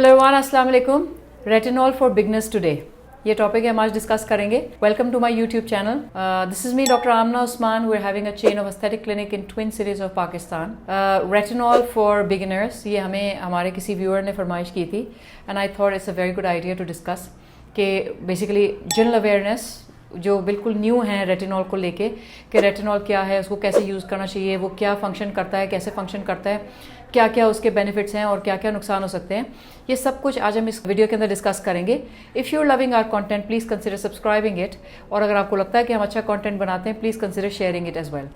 Hello everyone, अस्सलाम वालेकुम। Retinol for beginners today, ये टॉपिक है हम आज डिस्कस करेंगे। Welcome to my YouTube channel. This is me doctor Amna Usman. We are having a chain of aesthetic clinic in twin cities of Pakistan. Retinol for beginners, ये हमें हमारे किसी व्यूअर ने फरमाइश की थी and I thought it's a very good idea to discuss कि basically general awareness जो बिल्कुल न्यू है रेटिनॉल को लेके कि रेटिनॉल क्या है, उसको कैसे यूज़ करना चाहिए, वो क्या फंक्शन करता है, कैसे फंक्शन करता है, क्या क्या उसके बेनिफिट्स हैं और क्या क्या नुकसान हो सकते हैं, ये सब कुछ आज हम इस वीडियो के अंदर डिस्कस करेंगे। If you are loving our content please consider subscribing it, और अगर आपको लगता है कि हम अच्छा कंटेंट बनाते हैं please consider sharing it as well.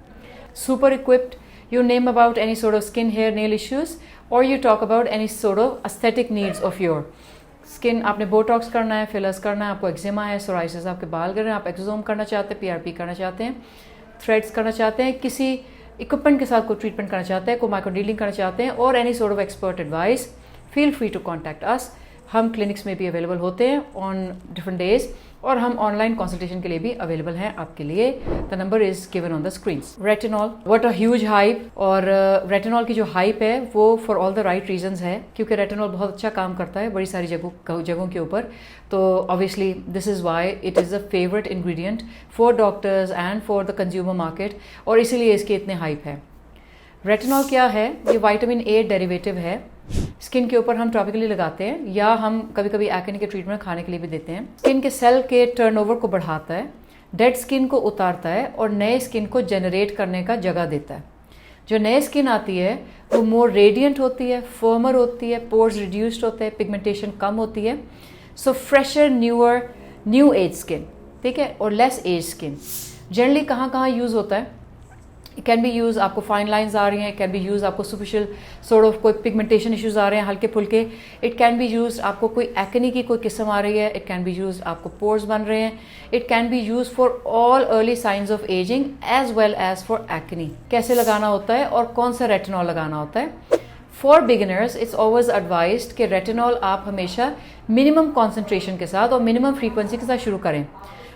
Super equipped, you name about any sort of skin, hair, nail issues, or you talk about any sort of aesthetic needs of your skin. आपने Botox करना है, fillers करना है, आपको eczema है, psoriasis, आपके बाल गिर रहे हैं, आप एक्सोम करना चाहते हैं, पीआरपी करना चाहते हैं, थ्रेड्स करना चाहते हैं, किसी इक्विपमेंट के साथ कोई ट्रीटमेंट करना चाहते हैं, कोई माइक्रोनीडलिंग करना चाहते हैं, और any sort of expert advice, feel free to contact us. हम क्लिनिक्स में भी अवेलेबल होते हैं ऑन डिफरेंट डेज, और हम ऑनलाइन कंसल्टेशन के लिए भी अवेलेबल हैं आपके लिए। The number is given on the screen. Retinol, what a huge hype. और रेटिनॉल की जो हाइप है वो for all the right reasons है, क्योंकि रेटिनॉल बहुत अच्छा काम करता है बड़ी सारी जगहों के ऊपर। तो obviously this is why it is a favourite ingredient for doctors and for the consumer market, और इसीलिए इसके इतने हाइप है। रेटिनॉल क्या है? ये विटामिन ए डेरिवेटिव है। स्किन के ऊपर हम टॉपिकली लगाते हैं, या हम कभी कभी एक्ने के ट्रीटमेंट खाने के लिए भी देते हैं। स्किन के सेल के टर्नओवर को बढ़ाता है, डेड स्किन को उतारता है, और नए स्किन को जनरेट करने का जगह देता है। जो नए स्किन आती है वो मोर रेडिएंट होती है, फर्मर होती है, पोर्स रिड्यूस्ड होते हैं, पिगमेंटेशन कम होती है। So fresher, newer, new age skin, ठीक है, और लेस एज स्किन। जनरली कहाँ कहाँ यूज़ होता है? इट कैन बी यूज, आपको फाइन लाइंस आ रही हैं, इट कैन बी यूज आपको सुपरफिशियल सॉर्ट ऑफ कोई पिगमेंटेशन इश्यूज आ रहे हैं हल्के फुल्के, इट कैन बी यूज आपको कोई एक्ने की कोई किस्म आ रही है, इट कैन बी यूज आपको पोर्स बन रहे हैं, it can be use for all early signs of ageing as well as for acne. कैसे लगाना होता है और कौन सा रेटिनॉल लगाना होता है? For beginners it's always advised कि रेटिनॉल आप हमेशा मिनिमम कॉन्सेंट्रेशन के साथ और मिनिमम फ्रीक्वेंसी के साथ शुरू करें।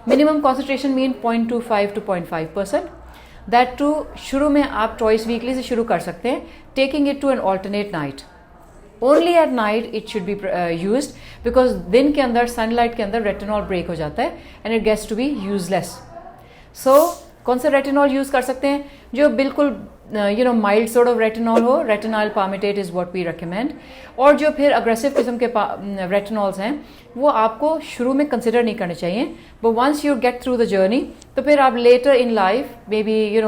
Minimum concentration mean 0.25 to 0.5%। That too शुरू में आप ट्वाइस वीकली से शुरू कर सकते हैं, taking it to an alternate night. Only at night it should be used, because दिन के अंदर सनलाइट के अंदर रेटिनॉल ब्रेक हो जाता है and it gets to be useless. So कौन सा रेटिनॉल यूज कर सकते हैं? जो बिल्कुल माइल्ड सॉर्ट ऑफ रेटिनॉल हो, retinol palmitate is what we recommend. और जो फिर अग्रेसिव किस्म के रेटिनॉल्स हैं वो आपको शुरू में कंसिडर नहीं करने चाहिए, but once you get through the journey तो फिर आप later in life maybe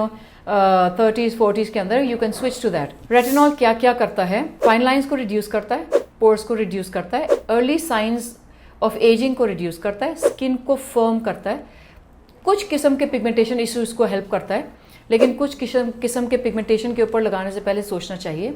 30s 40s के अंदर you can switch to that. Retinol क्या क्या करता है? फाइन लाइंस को रिड्यूस करता है, पोर्स को रिड्यूस करता है, अर्ली साइंस ऑफ एजिंग को रिड्यूस करता है, स्किन को फर्म करता है, कुछ किस्म के पिगमेंटेशन इश्यूज को हेल्प करता है, लेकिन कुछ किस्म के पिगमेंटेशन के ऊपर लगाने से पहले सोचना चाहिए।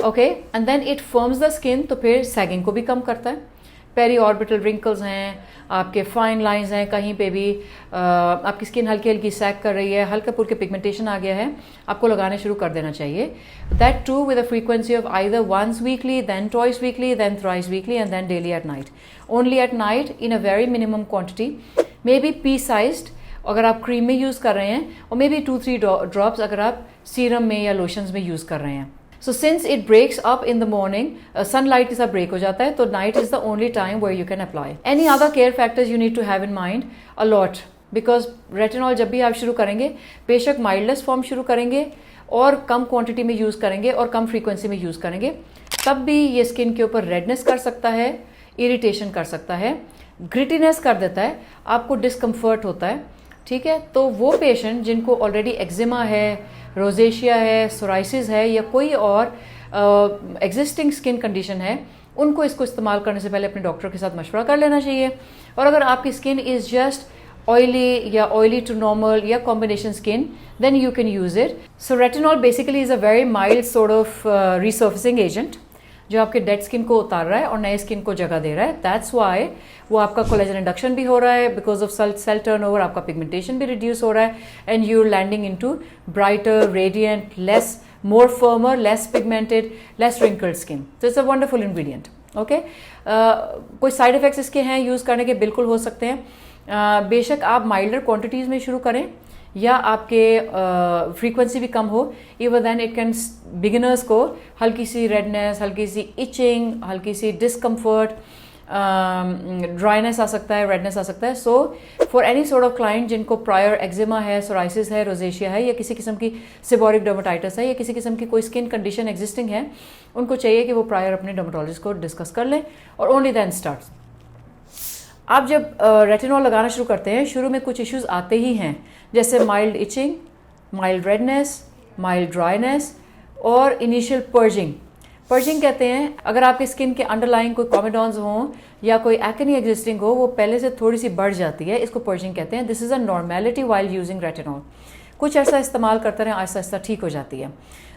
Okay, and then it firms the skin, तो फिर सैगिंग को भी कम करता है। पेरी ऑर्बिटल रिंकल्स हैं, आपके फाइन लाइंस हैं, कहीं पे भी आपकी स्किन हल्की हल्की सैग कर रही है, हल्का फुल्के पिगमेंटेशन आ गया है, आपको लगाने शुरू कर देना चाहिए। That too with a frequency of either once weekly, then twice weekly, then thrice weekly, and then daily at night. Only at night in a very minimum quantity, maybe pea sized अगर आप cream में use कर रहे हैं, और may be 2-3 drops अगर आप serum में या लोशंस में यूज़ कर रहे हैं। So since it breaks up in the morning, sunlight के साथ ब्रेक हो जाता है, तो night is the only time where you can apply. Any other care factors you need to have in mind a lot, because retinol जब भी आप शुरू करेंगे बेशक माइल्डेस्ट फॉर्म शुरू करेंगे और कम क्वांटिटी में यूज़ करेंगे और कम फ्रीक्वेंसी में यूज़ करेंगे, तब भी ये स्किन के ऊपर रेडनेस कर सकता है, इरिटेशन कर सकता है, ग्रिटीनेस कर देता है, आपको डिस्कम्फर्ट होता है, ठीक है। तो वो पेशेंट जिनको ऑलरेडी एक्जिमा है, रोजेशिया है, सोराइसिस है, या कोई और एग्जिस्टिंग स्किन कंडीशन है, उनको इसको इस्तेमाल करने से पहले अपने डॉक्टर के साथ मशवरा कर लेना चाहिए। और अगर आपकी स्किन इज़ जस्ट ऑयली या ऑयली टू नॉर्मल या combination skin, then you can use it. So retinol basically is a very mild sort of resurfacing agent जो आपके डेड स्किन को उतार रहा है और नए स्किन को जगह दे रहा है। दैट्स वाई वो आपका कोलेजन इंडक्शन भी हो रहा है, बिकॉज ऑफ सेल टर्नओवर आपका पिगमेंटेशन भी रिड्यूस हो रहा है, and you are landing into brighter, radiant, less, more firmer, less pigmented, less wrinkled skin. So it's a wonderful ingredient. Okay, कोई साइड इफेक्ट्स इसके हैं यूज़ करने के? बिल्कुल हो सकते हैं। बेशक आप माइल्डर क्वांटिटीज़ में शुरू करें, या आपके फ्रीक्वेंसी भी कम हो, even then it can beginners को हल्की सी रेडनेस, हल्की सी इचिंग, हल्की सी डिस्कम्फर्ट, ड्राइनेस आ सकता है, रेडनेस आ सकता है. So for any sort of client जिनको प्रायर एक्जिमा है, सोराइसिस है, रोजेशिया है, या किसी किस्म की सेबोरिक डर्मेटाइटिस है, या किसी किस्म की कोई स्किन कंडीशन एग्जिस्टिंग है, उनको चाहिए कि वो प्रायर अपने डर्मेटोलॉजिस्ट को डिस्कस कर लें और ओनली देन स्टार्ट. आप जब रेटिनॉल लगाना शुरू करते हैं, शुरू में कुछ इश्यूज आते ही हैं, जैसे mild itching, mild redness, mild dryness और इनिशियल पर्जिंग. पर्जिंग कहते हैं अगर आपकी स्किन के अंडरलाइंग कोई कॉमेडॉन्स हों या कोई एक्ने एग्जिस्टिंग हो, वो पहले से थोड़ी सी बढ़ जाती है, इसको पर्जिंग कहते हैं. This is a normality while using retinol. कुछ अर्सा इस्तेमाल करते रहें, आहिस्ता आहिस्ता ठीक हो जाती है.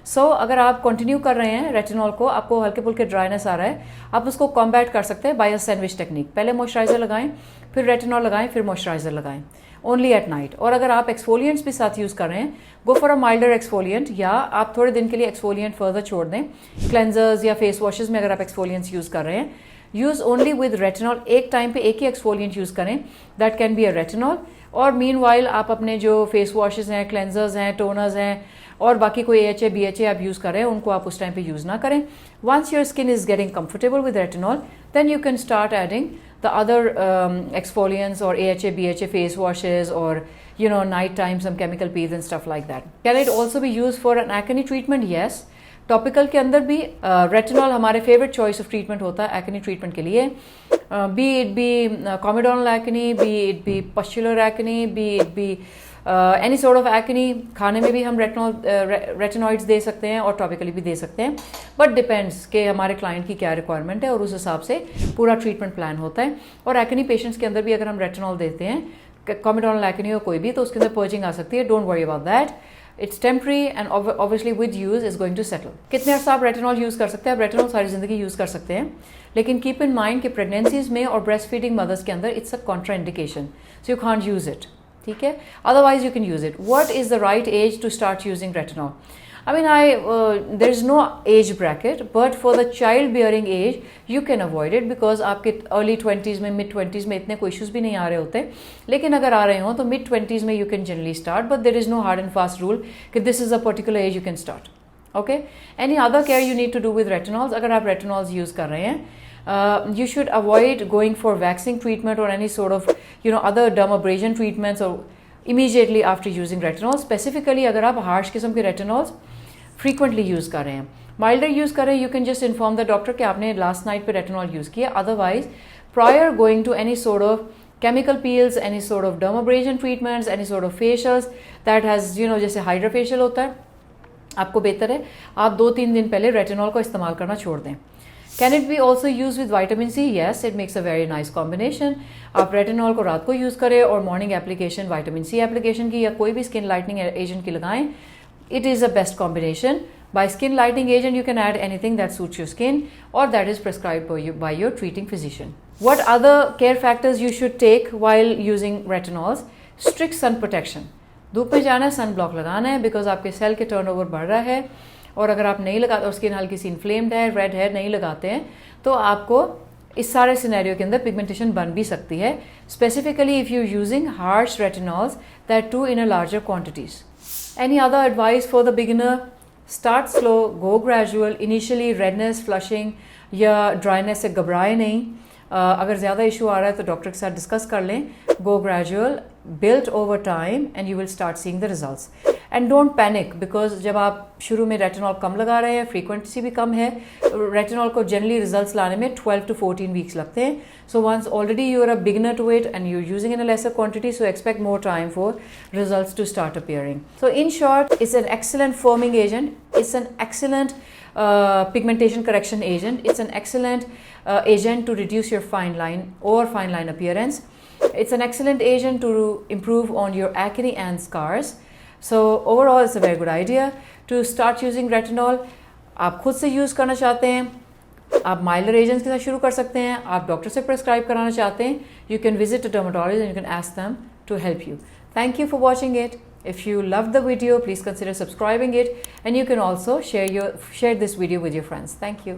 सो अगर आप कंटिन्यू कर रहे हैं रेटिनॉल को, आपको हल्के फुल्के ड्राइनेस आ रहा है, आप उसको कॉम्बैट कर सकते हैं बाय अ सैंडविच टेक्निक. पहले मॉइस्चराइजर लगाएं, फिर रेटिनॉल लगाएं, फिर मॉइस्चराइजर लगाएं, ओनली एट नाइट. और अगर आप एक्सफोलिएंट्स भी साथ यूज़ कर रहे हैं, go for a milder exfoliant, या आप थोड़े दिन के लिए एक्सफोलिएंट फर्दर छोड़ दें. क्लेंजर्स या फेस वॉशेस में अगर आप एक्सफोलिएंट्स यूज़ कर रहे हैं, यूज़ ओनली विद रेटिनॉल. एक टाइम पे एक ही एक्सफोलिएंट यूज़ करें, that can be a retinol. और मीनवाइल आप अपने जो फेस वॉशेस हैं, क्लेंजर्स हैं, टोनर्स हैं और बाकी कोई AHA BHA आप यूज़ कर रहे हैं, उनको आप उस टाइम पे यूज़ ना करें. Once your skin is getting comfortable with retinol, then you can start adding the other exfoliants or AHA BHA face washes, or night time some chemical peels and stuff like that. Can it also be used for an acne treatment? Yes. Topical के अंदर भी retinol हमारे favourite choice of treatment होता है acne treatment के लिए. Be it be comedonal acne, be it be pustular acne, be it be any sort of acne. खाने में भी हम रेटिनॉइड्स दे सकते हैं और टॉपिकली भी दे सकते हैं, बट डिपेंड्स कि हमारे क्लाइंट की क्या रिक्वायरमेंट है और उस हिसाब से पूरा ट्रीटमेंट प्लान होता है. और एक्ने पेशेंट्स के अंदर भी अगर हम रेटिनॉल देते हैं, कॉमेडोनल एक्ने हो कोई भी, तो उसके अंदर पर्जिंग आ सकती है. Don't worry about that. It's temporary and obviously with use is going to settle. कितने अर्सा आप रेटिनॉल यूज़ कर सकते हैं? आप रेटिनॉल सारी जिंदगी यूज़ कर सकते हैं, लेकिन कीप इन माइंड कि प्रेगनेंसीज में और ब्रेस्ट फीडिंग मदर्स के अंदर it's a contraindication, so you can't use it. ठीक है, otherwise you can use it. What is the right age to start using retinol? I mean, there is no age bracket, but for the child-bearing age, you can avoid it because आपके early 20s में, mid 20s में इतने कोई issues भी नहीं आ रहे होते. लेकिन अगर आ रहे हो तो mid 20s में you can generally start, but there is no hard and fast rule कि this is a particular age you can start. Okay? Any other care you need to do with retinols? अगर आप retinols use कर रहे हैं, you should avoid going for waxing treatment or any sort of other dermabrasion treatments or immediately after using retinol. Specifically अगर आप harsh किस्म के retinols frequently use कर रहे हैं, माइल्डर यूज़ कर रहे हैं, you can just inform the doctor कि आपने लास्ट नाइट पे रेटिनॉल यूज़ किया. Otherwise prior going to any sort of chemical peels, any sort of dermabrasion treatments, any sort of facials that has जैसे hydra facial होता है, आपको बेहतर है आप 2-3 दिन पहले रेटिनॉल को इस्तेमाल करना छोड़ दें. Can it be also use with vitamin C? Yes, it makes a very nice combination. आप रेटिनॉल को रात को यूज़ करें और morning application vitamin C application की या कोई भी स्किन लाइटनिंग एजेंट की लगाएं. It is a best combination. By skin lightening agent, you can add anything that suits your skin or that is prescribed by your treating physician. What other care factors you should take while using retinols? Strict sun protection. धूप में जाना है, sun block लगाना है, because आपके cell के turnover बढ़ रहा है. और अगर आप नहीं लगाते और स्किन हल्की सी इन्फ्लेम्ड है, रेड है, नहीं लगाते हैं, तो आपको इस सारे सिनेरियो के अंदर पिगमेंटेशन बन भी सकती है. Specifically if you using harsh retinols, that too in a larger quantities. Any other advice for the beginner? Start slow, go gradual. Initially redness, flushing या dryness से घबराए नहीं. अगर ज़्यादा इशू आ रहा है तो डॉक्टर के साथ डिस्कस कर लें. Go gradual, build over time and you will start seeing the results. And don't panic because जब आप शुरू में रेटिनॉल कम लगा रहे हैं, फ्रीक्वेंसी भी कम है, रेटिनॉल को जनरली रिजल्ट्स लाने में 12 to 14 वीक्स लगते हैं. So once already you are a beginner to it and you're using in a lesser quantity, so expect more time for results to start appearing. So in short, it's an excellent firming agent. It's an excellent pigmentation correction agent. It's an excellent agent to reduce your fine line or fine line appearance. It's an excellent agent to improve on your acne and scars. So overall, it's a very good idea to start using retinol. आप खुद से use करना चाहते हैं, आप milder agents के साथ शुरू कर सकते हैं. आप डॉक्टर से प्रेस्क्राइब कराना चाहते हैं, you can visit a dermatologist and you can ask them to help you. Thank you for watching it. If you loved the video, please consider subscribing it, and you can also share this video with your friends. Thank you.